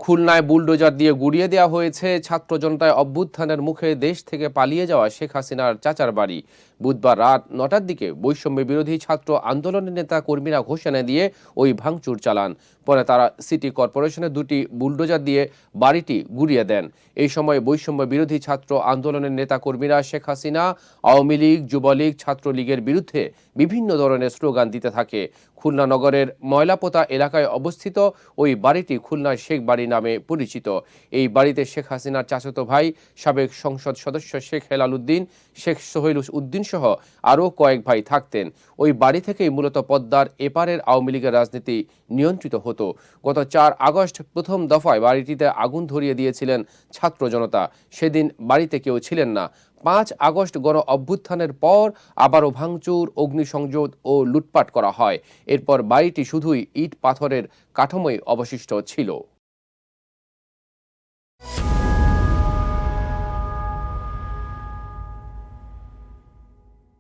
খুলনায় বুলডোজার দিয়ে গুড়িয়ে দেওয়া হয়েছে ছাত্র জনতায় অভ্যুত্থানের মুখে দেশ থেকে পালিয়ে যাওয়া শেখ হাসিনার চাচার বাড়ি। বুধবার রাত ৯টার দিকে বৈষম্য বিরোধী ছাত্র আন্দোলনের নেতা কর্মীরা ঘোষণা দিয়ে ওই ভাঙচুর চালান। পরে তারা সিটি কর্পোরেশনের দুটি বুলডোজার দিয়ে বাড়িটি গুড়িয়ে দেন। এই সময় বৈষম্য বিরোধী ছাত্র আন্দোলনের নেতা কর্মীরা শেখ হাসিনা, আওয়ামী লীগ, যুবলীগ, ছাত্রলীগের বিরুদ্ধে বিভিন্ন ধরনের স্লোগান দিতে থাকে। খুলনা নগরের ময়লাপোতা এলাকায় অবস্থিত ওই বাড়িটি খুলনার শেখ বাড়ি নামে পরিচিত। এই বাড়িতে শেখ হাসিনার চাচাতো ভাই, সাবেক সংসদ সদস্য শেখ হেলাল উদ্দিন, শেখ সোহেল উদ্দিন সহ আরও কয়েক ভাই থাকতেন। ওই বাড়ি থেকেই মূলত পদ্মার এপারের আওয়ামী লীগের রাজনীতি নিয়ন্ত্রিত হতো। গত ৪ আগস্ট প্রথম দফায় বাড়িটিতে আগুন ধরিয়ে দিয়েছিলেন ছাত্র জনতা। সেদিন বাড়িতে কেউ ছিলেন না। ৫ আগস্ট গণ অভ্যুত্থানের পর আবারও ভাঙচুর, অগ্নিসংযোগ ও লুটপাট করা হয়। এরপর বাড়িটি শুধুই ইট পাথরের কাঠামোই অবশিষ্ট ছিল।